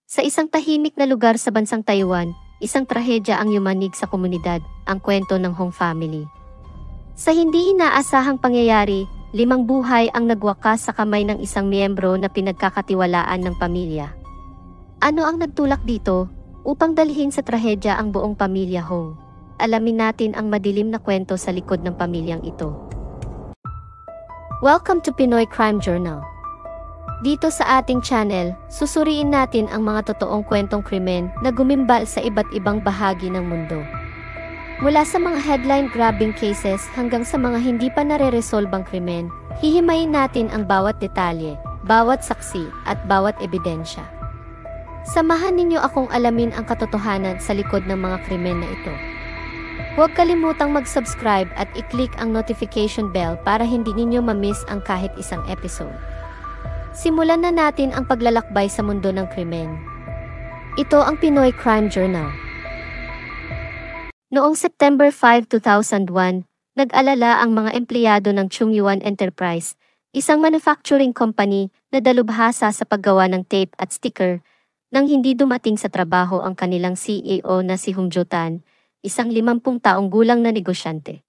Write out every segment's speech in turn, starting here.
Sa isang tahimik na lugar sa bansang Taiwan, isang trahedya ang yumanig sa komunidad, ang kwento ng Hong family. Sa hindi inaasahang pangyayari, 5 buhay ang nagwakas sa kamay ng isang miyembro na pinagkakatiwalaan ng pamilya. Ano ang nagtulak dito? Upang dalhin sa trahedya ang buong pamilya Hong. Alamin natin ang madilim na kwento sa likod ng pamilyang ito. Welcome to Pinoy Crime Journal. Dito sa ating channel, susuriin natin ang mga totoong kwentong krimen na gumimbal sa iba't ibang bahagi ng mundo. Mula sa mga headline-grabbing cases hanggang sa mga hindi pa nare-resolbang krimen, hihimayin natin ang bawat detalye, bawat saksi, at bawat ebidensya. Samahan ninyo akong alamin ang katotohanan sa likod ng mga krimen na ito. Huwag kalimutang mag-subscribe at i-click ang notification bell para hindi ninyo ma-miss ang kahit isang episode. Simulan na natin ang paglalakbay sa mundo ng krimen. Ito ang Pinoy Crime Journal. Noong September 5, 2001, nag-alala ang mga empleyado ng Chungyuan Enterprise, isang manufacturing company na dalubhasa sa paggawa ng tape at sticker, nang hindi dumating sa trabaho ang kanilang CEO na si Hong Jotan, isang 50 taong gulang na negosyante.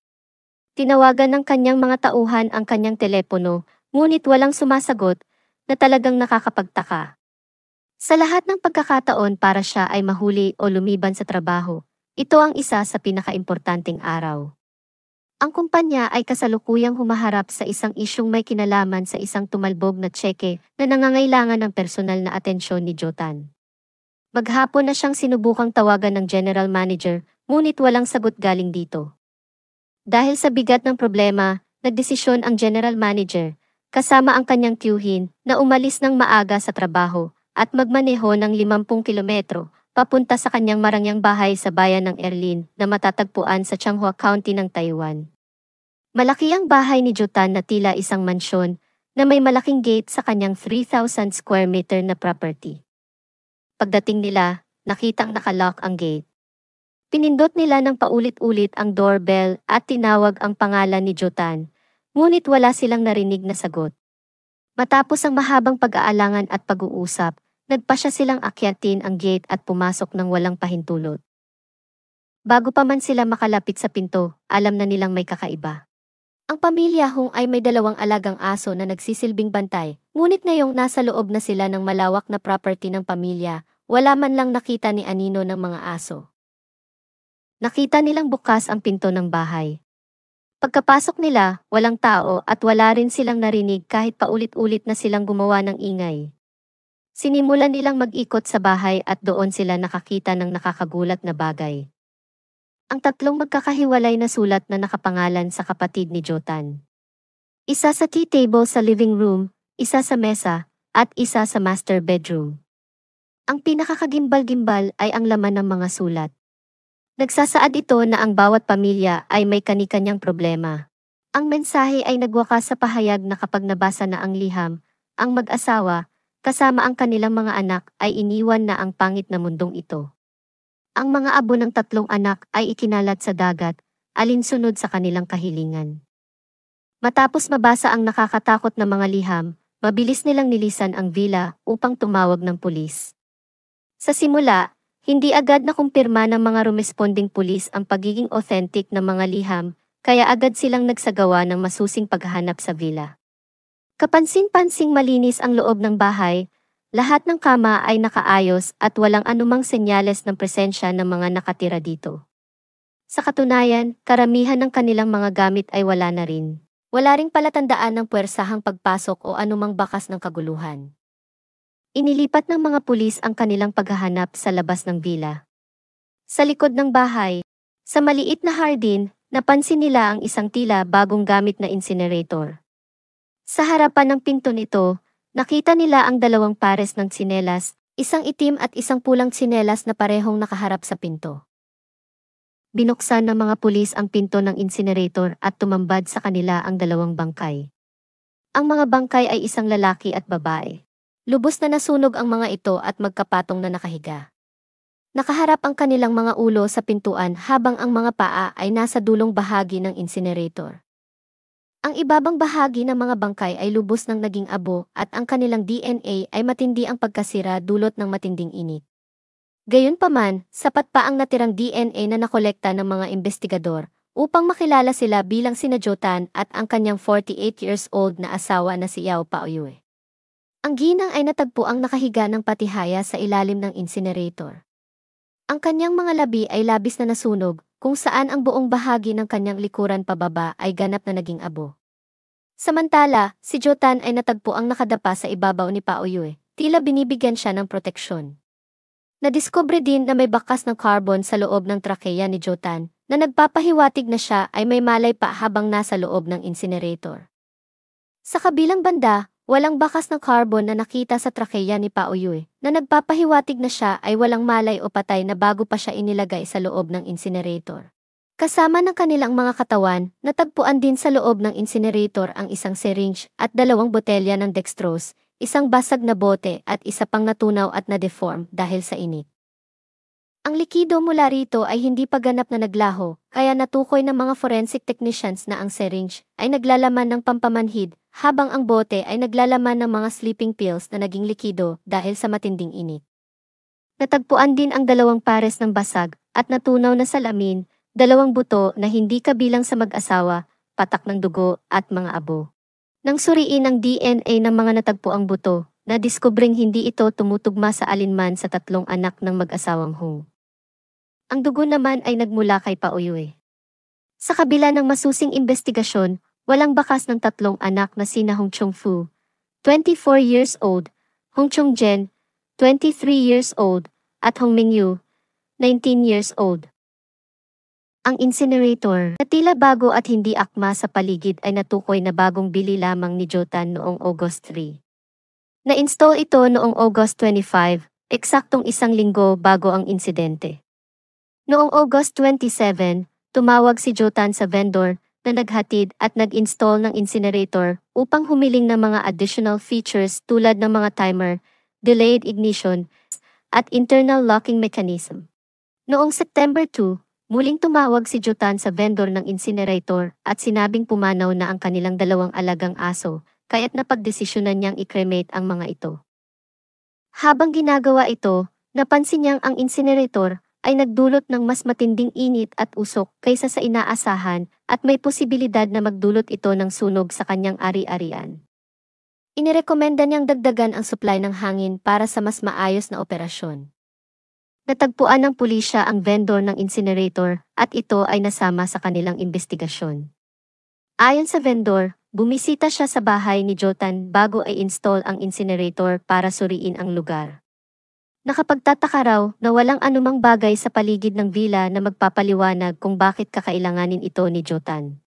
Tinawagan ng kanyang mga tauhan ang kanyang telepono, ngunit walang sumasagot, na talagang nakakapagtaka. Sa lahat ng pagkakataon para siya ay mahuli o lumiban sa trabaho, ito ang isa sa pinakaimportanteng araw. Ang kumpanya ay kasalukuyang humaharap sa isang isyung may kinalaman sa isang tumalbog na tseke na nangangailangan ng personal na atensyon ni Jotan. Maghapon na siyang sinubukang tawagan ng general manager, ngunit walang sagot galing dito. Dahil sa bigat ng problema, nagdesisyon ang general manager, kasama ang kanyang tiyuhin, na umalis ng maaga sa trabaho at magmaneho ng 50 kilometro papunta sa kanyang marangyang bahay sa bayan ng Erlin na matatagpuan sa Changhua County ng Taiwan. Malaki ang bahay ni Jotan na tila isang mansyon na may malaking gate sa kanyang 3,000 square meter na property. Pagdating nila, nakitang nakalock ang gate. Pinindot nila ng paulit-ulit ang doorbell at tinawag ang pangalan ni Jotan, ngunit wala silang narinig na sagot. Matapos ang mahabang pag-aalangan at pag-uusap, nagpasya silang akyatin ang gate at pumasok ng walang pahintulot. Bago pa man sila makalapit sa pinto, alam na nilang may kakaiba. Ang pamilya Hong ay may 2 alagang aso na nagsisilbing bantay, ngunit ngayong nasa loob na sila ng malawak na property ng pamilya, wala man lang nakita ni anino ng mga aso. Nakita nilang bukas ang pinto ng bahay. Pagkapasok nila, walang tao at wala rin silang narinig kahit paulit-ulit na silang gumawa ng ingay. Sinimulan nilang mag-ikot sa bahay at doon sila nakakita ng nakakagulat na bagay. Ang 3 magkakahiwalay na sulat na nakapangalan sa kapatid ni Jotan. Isa sa tea table sa living room, isa sa mesa, at isa sa master bedroom. Ang pinakakagimbal-gimbal ay ang laman ng mga sulat. Nagsasaad ito na ang bawat pamilya ay may kani-kanyang problema. Ang mensahe ay nagwakas sa pahayag na kapag nabasa na ang liham, ang mag-asawa, kasama ang kanilang mga anak ay iniwan na ang pangit na mundong ito. Ang mga abo ng 3 anak ay ikinalat sa dagat, alinsunod sa kanilang kahilingan. Matapos mabasa ang nakakatakot na mga liham, mabilis nilang nilisan ang villa upang tumawag ng pulis. Sa simula, hindi agad nakumpirma ng mga rumesponding pulis ang pagiging authentic ng mga liham, kaya agad silang nagsagawa ng masusing paghahanap sa villa. Kapansin-pansing malinis ang loob ng bahay, lahat ng kama ay nakaayos at walang anumang senyales ng presensya ng mga nakatira dito. Sa katunayan, karamihan ng kanilang mga gamit ay wala na rin. Wala ring palatandaan ng puwersahang pagpasok o anumang bakas ng kaguluhan. Inilipat ng mga pulis ang kanilang paghahanap sa labas ng villa. Sa likod ng bahay, sa maliit na hardin, napansin nila ang isang tila bagong gamit na incinerator. Sa harapan ng pinto nito, nakita nila ang 2 pares ng tsinelas, isang itim at isang pulang tsinelas na parehong nakaharap sa pinto. Binuksan ng mga pulis ang pinto ng incinerator at tumambad sa kanila ang 2 bangkay. Ang mga bangkay ay isang lalaki at babae. Lubos na nasunog ang mga ito at magkapatong na nakahiga. Nakaharap ang kanilang mga ulo sa pintuan habang ang mga paa ay nasa dulong bahagi ng incinerator. Ang ibabang bahagi ng mga bangkay ay lubos ng naging abo at ang kanilang DNA ay matindi ang pagkasira dulot ng matinding init. Gayunpaman, sapat pa ang natirang DNA na nakolekta ng mga investigador upang makilala sila bilang sina Jotan at ang kanyang 48 years old na asawa na si Yao Paoyue. Ang ginang ay natagpuang nakahiga ng patihaya sa ilalim ng incinerator. Ang kanyang mga labi ay labis na nasunog, kung saan ang buong bahagi ng kanyang likuran pababa ay ganap na naging abo. Samantala, si Jotan ay natagpuang nakadapa sa ibabaw ni Paoyue, tila binibigyan siya ng proteksyon. Nadiskubre din na may bakas ng carbon sa loob ng trakeya ni Jotan, na nagpapahiwatig na siya ay may malay pa habang nasa loob ng incinerator. Sa kabilang banda, walang bakas ng carbon na nakita sa trakeya ni Paoyue, na nagpapahiwatig na siya ay walang malay o patay na bago pa siya inilagay sa loob ng incinerator. Kasama ng kanilang mga katawan, natagpuan din sa loob ng incinerator ang isang syringe at 2 botelya ng dextrose, isang basag na bote at isa pang natunaw at na-deform dahil sa init. Ang likido mula rito ay hindi pa ganap na naglaho, kaya natukoy ng mga forensic technicians na ang syringe ay naglalaman ng pampamanhid, habang ang bote ay naglalaman ng mga sleeping pills na naging likido dahil sa matinding init. Natagpuan din ang 2 pares ng basag at natunaw na salamin, 2 buto na hindi kabilang sa mag-asawa, patak ng dugo at mga abo. Nang suriin ang DNA ng mga natagpuang buto, nadiskubring hindi ito tumutugma sa alinman sa 3 anak ng mag-asawang Hong. Ang dugo naman ay nagmula kay Paoyue. Sa kabila ng masusing investigasyon, walang bakas ng 3 anak na sina Hong Chong-fu, 24 years old, Hong Chong-jen, 23 years old, at Hong Mingyu, 19 years old. Ang incinerator, na tila bago at hindi akma sa paligid ay natukoy na bagong bili lamang ni Jotan noong August 3. Na-install ito noong August 25, eksaktong 1 linggo bago ang insidente. Noong August 27, tumawag si Jotan sa vendor na naghatid at nag-install ng incinerator upang humiling ng mga additional features tulad ng mga timer, delayed ignition, at internal locking mechanism. Noong September 2, muling tumawag si Jotan sa vendor ng incinerator at sinabing pumanaw na ang kanilang 2 alagang aso, kaya't napagdesisyonan niyang i-cremate ang mga ito. Habang ginagawa ito, napansin niyang ang incinerator ay nagdulot ng mas matinding init at usok kaysa sa inaasahan at may posibilidad na magdulot ito ng sunog sa kanyang ari-arian. Inirekomenda niyang dagdagan ang supply ng hangin para sa mas maayos na operasyon. Natagpuan ng pulisya ang vendor ng incinerator at ito ay nasama sa kanilang investigasyon. Ayon sa vendor, bumisita siya sa bahay ni Jotan bago ay install ang incinerator para suriin ang lugar. Nakapagtataka raw na walang anumang bagay sa paligid ng villa na magpapaliwanag kung bakit kakailanganin ito ni Jotan.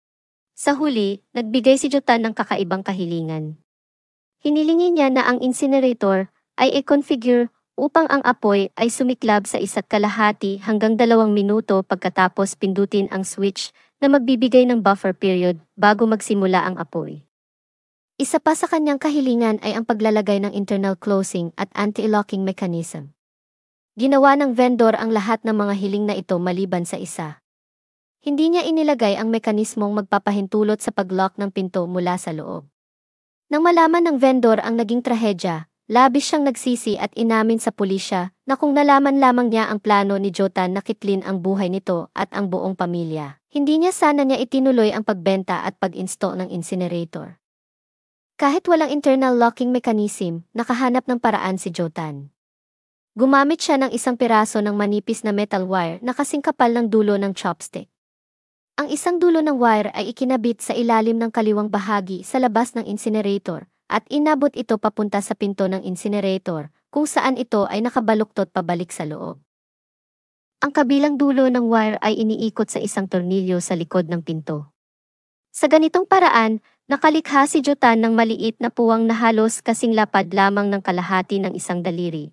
Sa huli, nagbigay si Jotan ng kakaibang kahilingan. Hinilingin niya na ang incinerator ay i-configure upang ang apoy ay sumiklab sa 1.5 hanggang 2 minuto pagkatapos pindutin ang switch na magbibigay ng buffer period bago magsimula ang apoy. Isa pa sa kanyang kahilingan ay ang paglalagay ng internal closing at anti-locking mechanism. Ginawa ng vendor ang lahat ng mga hiling na ito maliban sa isa. Hindi niya inilagay ang mekanismong magpapahintulot sa pag-lock ng pinto mula sa loob. Nang malaman ng vendor ang naging trahedya, labis siyang nagsisi at inamin sa pulisya na kung nalaman lamang niya ang plano ni Jotan na kitlin ang buhay nito at ang buong pamilya, hindi niya sana niya itinuloy ang pagbenta at pag-install ng incinerator. Kahit walang internal locking mechanism, nakahanap ng paraan si Jotan. Gumamit siya ng 1 piraso ng manipis na metal wire na kasing kapal ng dulo ng chopstick. Ang isang dulo ng wire ay ikinabit sa ilalim ng kaliwang bahagi sa labas ng incinerator at inabot ito papunta sa pinto ng incinerator kung saan ito ay nakabaluktot pabalik sa loob. Ang kabilang dulo ng wire ay iniikot sa isang tornilyo sa likod ng pinto. Sa ganitong paraan, nakalikha si Jotan ng maliit na puwang na halos kasing lapad lamang ng kalahati ng isang daliri.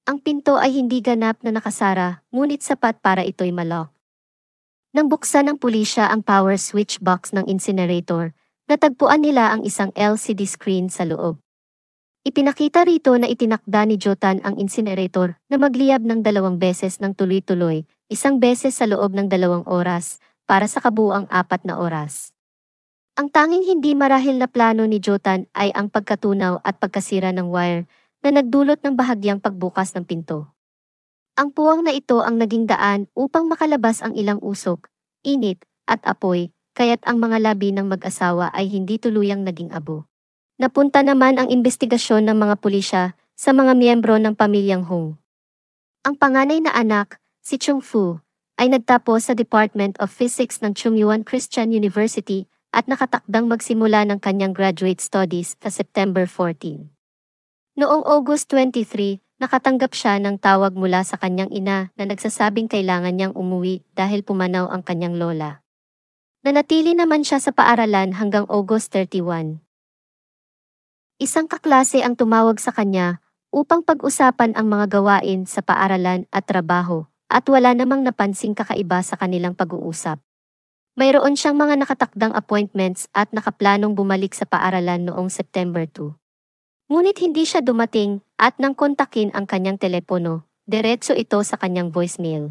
Ang pinto ay hindi ganap na nakasara, ngunit sapat para ito'y malock. Nang buksan ng pulisya ang power switch box ng incinerator, natagpuan nila ang isang LCD screen sa loob. Ipinakita rito na itinakda ni Jotan ang incinerator na magliyab ng 2 beses ng tuloy-tuloy, 1 beses sa loob ng 2 oras, para sa kabuuang 4 na oras. Ang tanging hindi marahil na plano ni Jotan ay ang pagkatunaw at pagkasira ng wire na nagdulot ng bahagyang pagbukas ng pinto. Ang puwang na ito ang naging daan upang makalabas ang ilang usok, init, at apoy, kaya't ang mga labi ng mag-asawa ay hindi tuluyang naging abo. Napunta naman ang investigasyon ng mga pulisya sa mga miyembro ng pamilyang Hong. Ang panganay na anak, si Chung Fu, ay nagtapos sa Department of Physics ng Chungyuan Christian University at nakatakdang magsimula ng kanyang graduate studies sa September 14. Noong August 23, nakatanggap siya ng tawag mula sa kanyang ina na nagsasabing kailangan niyang umuwi dahil pumanaw ang kanyang lola. Nanatili naman siya sa paaralan hanggang August 31. Isang kaklase ang tumawag sa kanya upang pag-usapan ang mga gawain sa paaralan at trabaho, at wala namang napansing kakaiba sa kanilang pag-uusap. Mayroon siyang mga nakatakdang appointments at nakaplanong bumalik sa paaralan noong September 2. Ngunit hindi siya dumating at nang kontakin ang kanyang telepono, diretso ito sa kanyang voicemail.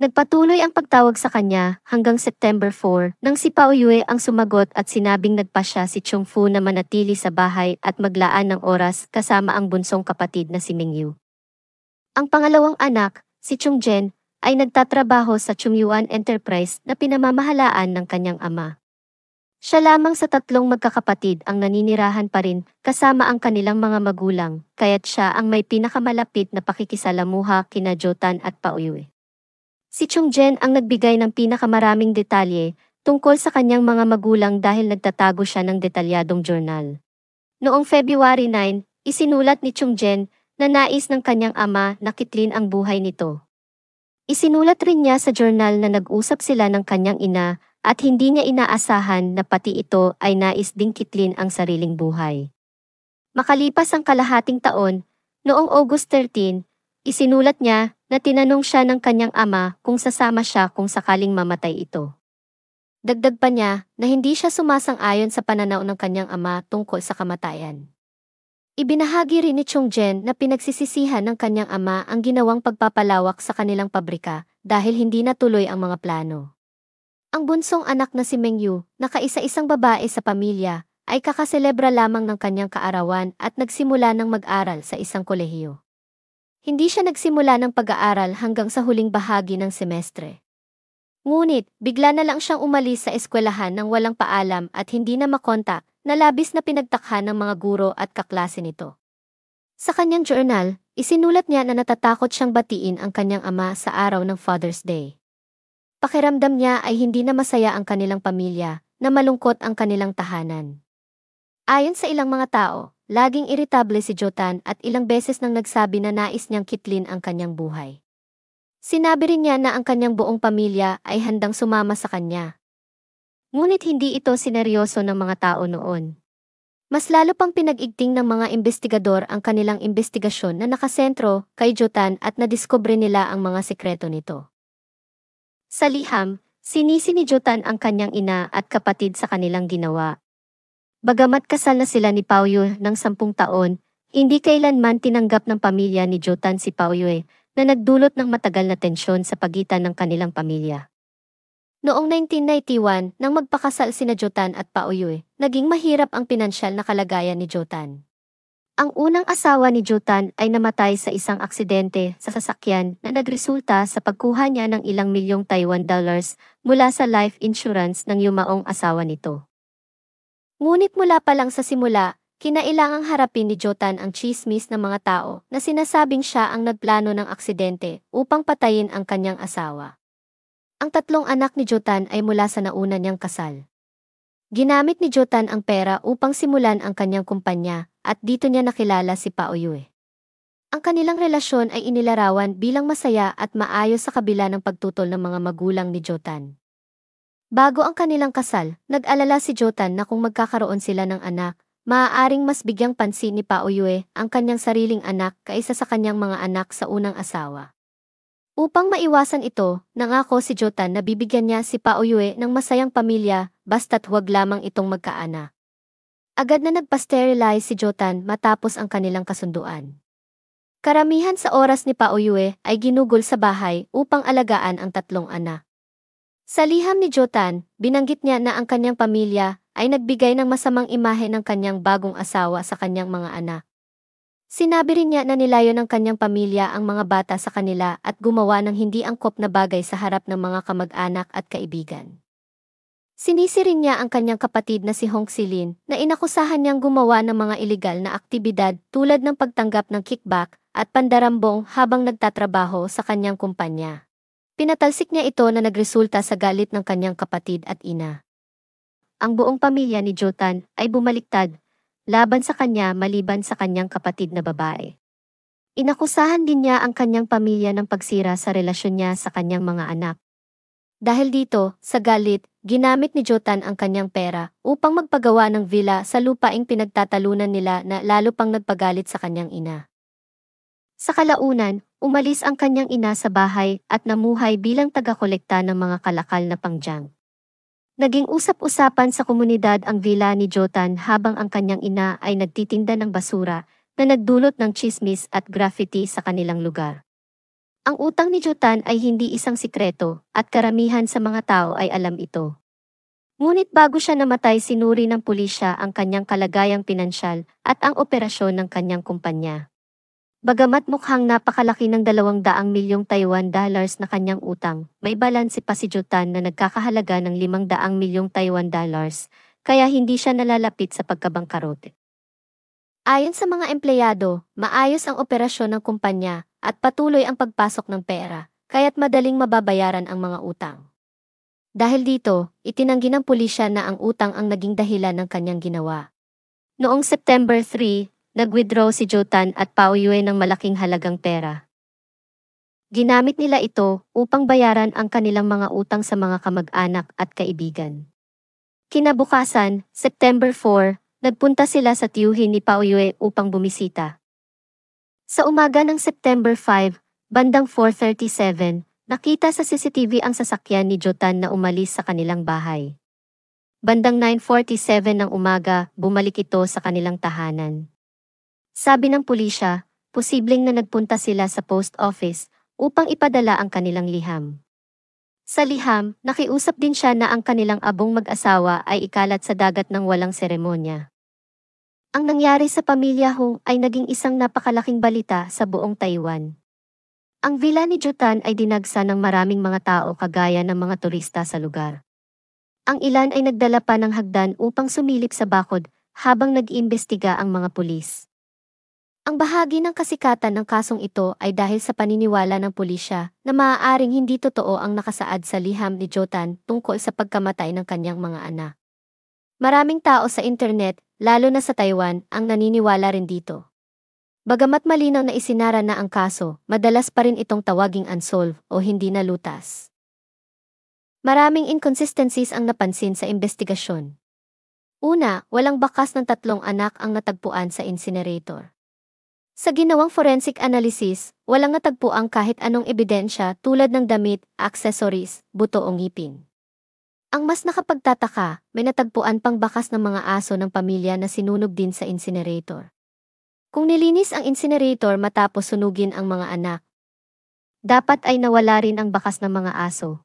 Nagpatuloy ang pagtawag sa kanya hanggang September 4 nang si Pao Yue ang sumagot at sinabing nagpasya si Chung Fu na manatili sa bahay at maglaan ng oras kasama ang bunsong kapatid na si Mingyu. Ang pangalawang anak, si Chung Jen, ay nagtatrabaho sa Chungyuan Enterprise na pinamamahalaan ng kanyang ama. Siya lamang sa tatlong magkakapatid ang naninirahan pa rin kasama ang kanilang mga magulang, kaya't siya ang may pinakamalapit na pakikisalamuha kina Jotan at Pao Yue. Si Chung Jen ang nagbigay ng pinakamaraming detalye tungkol sa kanyang mga magulang dahil nagtatago siya ng detalyadong journal. Noong February 9, isinulat ni Chung Jen na nais ng kanyang ama na kitlin ang buhay nito. Isinulat rin niya sa journal na nag-usap sila ng kanyang ina at hindi niya inaasahan na pati ito ay nais ding kitlin ang sariling buhay. Makalipas ang kalahating taon, noong August 13, isinulat niya na tinanong siya ng kanyang ama kung sasama siya kung sakaling mamatay ito. Dagdag pa niya na hindi siya sumasang-ayon sa pananaw ng kanyang ama tungkol sa kamatayan. Ibinahagi rin ni Chung Jen na pinagsisisihan ng kanyang ama ang ginawang pagpapalawak sa kanilang pabrika dahil hindi natuloy ang mga plano. Ang bunsong anak na si Mingyu, na kaisa-isang babae sa pamilya, ay kakaselebra lamang ng kanyang kaarawan at nagsimula ng mag-aral sa isang kolehiyo. Hindi siya nagsimula ng pag-aaral hanggang sa huling bahagi ng semestre. Ngunit, bigla na lang siyang umalis sa eskwelahan nang walang paalam at hindi na makontak, na labis na pinagtakhan ng mga guro at kaklase nito. Sa kanyang journal, isinulat niya na natatakot siyang batiin ang kanyang ama sa araw ng Father's Day. Pakiramdam niya ay hindi na masaya ang kanilang pamilya, na malungkot ang kanilang tahanan. Ayon sa ilang mga tao, laging iritable si Jotan at ilang beses nang nagsabi na nais niyang kitlin ang kanyang buhay. Sinabi rin niya na ang kanyang buong pamilya ay handang sumama sa kanya. Ngunit hindi ito sineryoso ng mga tao noon. Mas lalo pang pinag-igting ng mga investigador ang kanilang investigasyon na nakasentro kay Jotan at nadiskubre nila ang mga sekreto nito. Sa liham, sinisi ni Jotan ang kanyang ina at kapatid sa kanilang ginawa. Bagamat kasal na sila ni Pao Yue ng 10 taon, hindi kailanman tinanggap ng pamilya ni Jotan si Pao Yue na nagdulot ng matagal na tensyon sa pagitan ng kanilang pamilya. Noong 1991, nang magpakasal sina Jotan at Pao Yue, naging mahirap ang pinansyal na kalagayan ni Jotan. Ang unang asawa ni Jotan ay namatay sa isang aksidente sa sasakyan na nagresulta sa pagkuha niya ng ilang milyong Taiwan dollars mula sa life insurance ng yumaong asawa nito. Ngunit mula pa lang sa simula, kinailangang harapin ni Jotan ang tsismis ng mga tao na sinasabing siya ang nagplano ng aksidente upang patayin ang kanyang asawa. Ang tatlong anak ni Jotan ay mula sa nauna niyang kasal. Ginamit ni Jotan ang pera upang simulan ang kanyang kumpanya at dito niya nakilala si Pao Yue. Ang kanilang relasyon ay inilarawan bilang masaya at maayos sa kabila ng pagtutol ng mga magulang ni Jotan. Bago ang kanilang kasal, nag-alala si Jotan na kung magkakaroon sila ng anak, maaaring mas bigyang pansin ni Pao Yue ang kanyang sariling anak kaysa sa kanyang mga anak sa unang asawa. Upang maiwasan ito, nangako si Jotan na bibigyan niya si Pao Yue ng masayang pamilya basta't huwag lamang itong magkaanak. Agad na nagpa-sterilize si Jotan matapos ang kanilang kasunduan. Karamihan sa oras ni Pao Yue ay ginugol sa bahay upang alagaan ang tatlong anak. Sa liham ni Jotan, binanggit niya na ang kanyang pamilya ay nagbigay ng masamang imahe ng kanyang bagong asawa sa kanyang mga anak. Sinabi rin niya na nilayo ng kanyang pamilya ang mga bata sa kanila at gumawa ng hindi angkop na bagay sa harap ng mga kamag-anak at kaibigan. Sinisi rin niya ang kanyang kapatid na si Hong Silin na inakusahan niyang gumawa ng mga ilegal na aktibidad tulad ng pagtanggap ng kickback at pandarambong habang nagtatrabaho sa kanyang kumpanya. Pinatalsik niya ito na nagresulta sa galit ng kanyang kapatid at ina. Ang buong pamilya ni Jotan ay bumaliktad laban sa kanya maliban sa kanyang kapatid na babae. Inakusahan din niya ang kanyang pamilya ng pagsira sa relasyon niya sa kanyang mga anak. Dahil dito, sa galit, ginamit ni Jotan ang kanyang pera upang magpagawa ng villa sa lupaing pinagtatalunan nila na lalo pang nagpagalit sa kanyang ina. Sa kalaunan, umalis ang kanyang ina sa bahay at namuhay bilang taga-kolekta ng mga kalakal na pangjang. Naging usap-usapan sa komunidad ang villa ni Jotan habang ang kanyang ina ay nagtitinda ng basura na nagdulot ng tsismis at graffiti sa kanilang lugar. Ang utang ni Jotan ay hindi isang sikreto at karamihan sa mga tao ay alam ito. Ngunit bago siya namatay sinuri ng pulisya ang kanyang kalagayang pinansyal at ang operasyon ng kanyang kumpanya. Bagamat mukhang napakalaki ng 200 milyong Taiwan dollars na kanyang utang, may balanse pa si Jotan na nagkakahalaga ng 500 milyong Taiwan dollars, kaya hindi siya nalalapit sa pagkabangkarote. Ayon sa mga empleyado, maayos ang operasyon ng kumpanya at patuloy ang pagpasok ng pera, kaya't madaling mababayaran ang mga utang. Dahil dito, itinanggi ng pulisya na ang utang ang naging dahilan ng kanyang ginawa. Noong September 3, nag-withdraw si Jotan at Pao Yue ng malaking halagang pera. Ginamit nila ito upang bayaran ang kanilang mga utang sa mga kamag-anak at kaibigan. Kinabukasan, September 4, nagpunta sila sa tiyuhin ni Pao Yue upang bumisita. Sa umaga ng September 5, bandang 4:37, nakita sa CCTV ang sasakyan ni Jotan na umalis sa kanilang bahay. Bandang 9:47 ng umaga, bumalik ito sa kanilang tahanan. Sabi ng pulisya, posibleng na nagpunta sila sa post office upang ipadala ang kanilang liham. Sa liham, nakiusap din siya na ang kanilang abong mag-asawa ay ikalat sa dagat ng walang seremonya. Ang nangyari sa pamilya Hong ay naging isang napakalaking balita sa buong Taiwan. Ang villa ni Jotan ay dinagsa ng maraming mga tao kagaya ng mga turista sa lugar. Ang ilan ay nagdala pa ng hagdan upang sumilip sa bakod habang nag-iimbestiga ang mga pulis. Ang bahagi ng kasikatan ng kasong ito ay dahil sa paniniwala ng pulisya na maaaring hindi totoo ang nakasaad sa liham ni Jotan tungkol sa pagkamatay ng kanyang mga anak. Maraming tao sa internet, lalo na sa Taiwan, ang naniniwala rin dito. Bagamat malinaw na isinara na ang kaso, madalas pa rin itong tawaging unsolved o hindi nalutas. Maraming inconsistencies ang napansin sa investigasyon. Una, walang bakas ng 3 anak ang natagpuan sa incinerator. Sa ginawang forensic analysis, walang natagpuang kahit anong ebidensya tulad ng damit, accessories, buto o ngipin. Ang mas nakapagtataka, may natagpuan pang bakas ng mga aso ng pamilya na sinunog din sa incinerator. Kung nilinis ang incinerator matapos sunugin ang mga anak, dapat ay nawala rin ang bakas ng mga aso.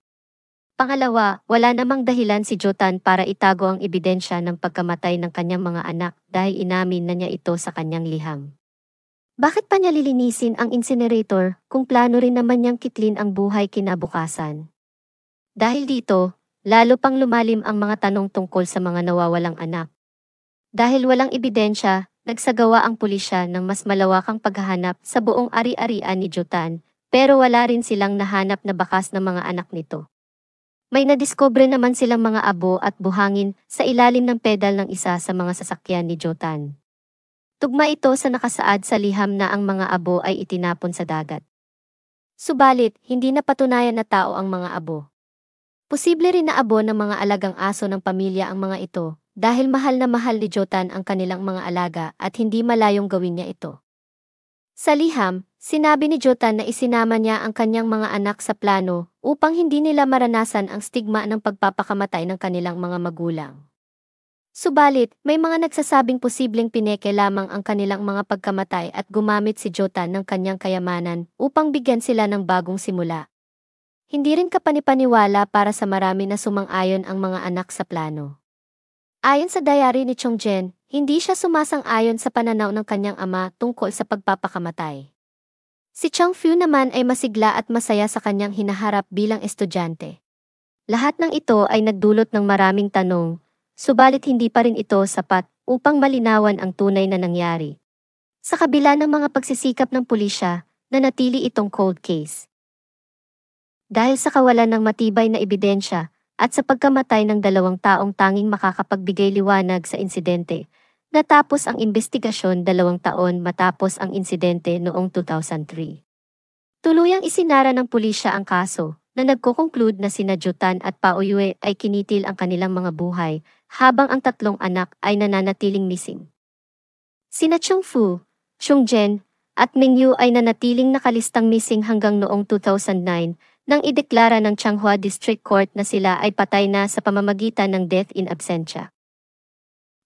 Pangalawa, wala namang dahilan si Jotan para itago ang ebidensya ng pagkamatay ng kanyang mga anak dahil inamin na niya ito sa kanyang liham. Bakit pa niya lilinisin ang incinerator kung plano rin naman niyang kitlin ang buhay kinabukasan? Dahil dito, lalo pang lumalim ang mga tanong tungkol sa mga nawawalang anak. Dahil walang ebidensya, nagsagawa ang pulisya ng mas malawakang paghahanap sa buong ari-arian ni Jotan, pero wala rin silang nahanap na bakas ng mga anak nito. May nadiskubre naman silang mga abo at buhangin sa ilalim ng pedal ng isa sa mga sasakyan ni Jotan. Tugma ito sa nakasaad sa liham na ang mga abo ay itinapon sa dagat. Subalit, hindi napatunayan na tao ang mga abo. Posible rin na abo ng mga alagang aso ng pamilya ang mga ito, dahil mahal na mahal ni Jotan ang kanilang mga alaga at hindi malayong gawin niya ito. Sa liham, sinabi ni Jotan na isinama niya ang kanyang mga anak sa plano upang hindi nila maranasan ang stigma ng pagpapakamatay ng kanilang mga magulang. Subalit, may mga nagsasabing posibleng pineke lamang ang kanilang mga pagkamatay at gumamit si Jotan ng kanyang kayamanan upang bigyan sila ng bagong simula. Hindi rin kapanipaniwala para sa marami na sumang-ayon ang mga anak sa plano. Ayon sa diary ni Chongjen, hindi siya sumasang-ayon sa pananaw ng kanyang ama tungkol sa pagpapakamatay. Si Chongfu naman ay masigla at masaya sa kanyang hinaharap bilang estudyante. Lahat ng ito ay nagdulot ng maraming tanong, subalit hindi pa rin ito sapat upang malinawan ang tunay na nangyari. Sa kabila ng mga pagsisikap ng pulisya, nanatili itong cold case. Dahil sa kawalan ng matibay na ebidensya at sa pagkamatay ng 2 taong tanging makakapagbigay liwanag sa insidente, natapos ang investigasyon 2 taon matapos ang insidente noong 2003. Tuluyang isinara ng pulisya ang kaso na nagko-conclude na sina Jutan at Pao Yue ay kinitil ang kanilang mga buhay habang ang 3 anak ay nananatiling missing. Sina Chongfu, Chongjen, at Mingyu ay nanatiling nakalistang missing hanggang noong 2009 nang ideklara ng Changhua District Court na sila ay patay na sa pamamagitan ng death in absentia.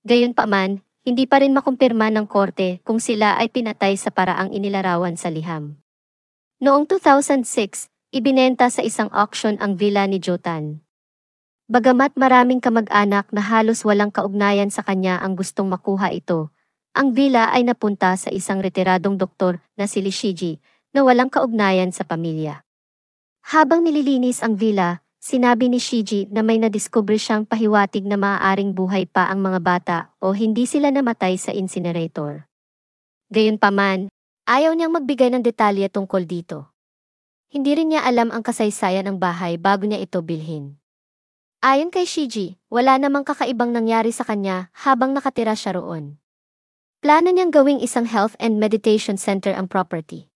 Gayunpaman, hindi pa rin makumpirma ng korte kung sila ay pinatay sa paraang inilarawan sa liham. Noong 2006, ibinenta sa isang auction ang villa ni Jotan. Bagamat maraming kamag-anak na halos walang kaugnayan sa kanya ang gustong makuha ito, ang villa ay napunta sa isang retiradong doktor na si Li Shiji na walang kaugnayan sa pamilya. Habang nililinis ang villa, sinabi ni Shiji na may nadiskubre siyang pahiwatig na maaaring buhay pa ang mga bata o hindi sila namatay sa incinerator. Gayunpaman, ayaw niyang magbigay ng detalye tungkol dito. Hindi rin niya alam ang kasaysayan ng bahay bago niya ito bilhin. Ayon kay Shiji, wala namang kakaibang nangyari sa kanya habang nakatira siya roon. Plano niyang gawing isang health and meditation center ang property.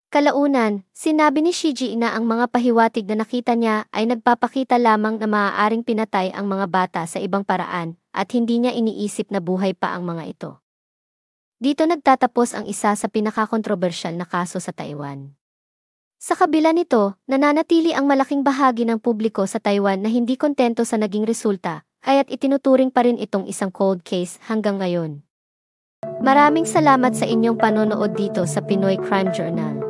Kalaunan, sinabi ni Shiji na ang mga pahiwatig na nakita niya ay nagpapakita lamang na maaaring pinatay ang mga bata sa ibang paraan at hindi niya iniisip na buhay pa ang mga ito. Dito nagtatapos ang isa sa pinakakontrobersyal na kaso sa Taiwan. Sa kabila nito, nananatili ang malaking bahagi ng publiko sa Taiwan na hindi kontento sa naging resulta, kaya't itinuturing pa rin itong isang cold case hanggang ngayon. Maraming salamat sa inyong panonood dito sa Pinoy Crime Journal.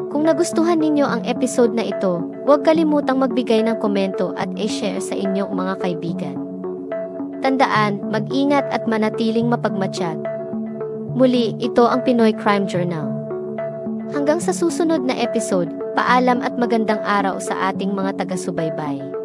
Kung nagustuhan ninyo ang episode na ito, huwag kalimutang magbigay ng komento at i-share sa inyong mga kaibigan. Tandaan, mag-ingat at manatiling mapagmatsyag. Muli, ito ang Pinoy Crime Journal. Hanggang sa susunod na episode, paalam at magandang araw sa ating mga taga-subaybay.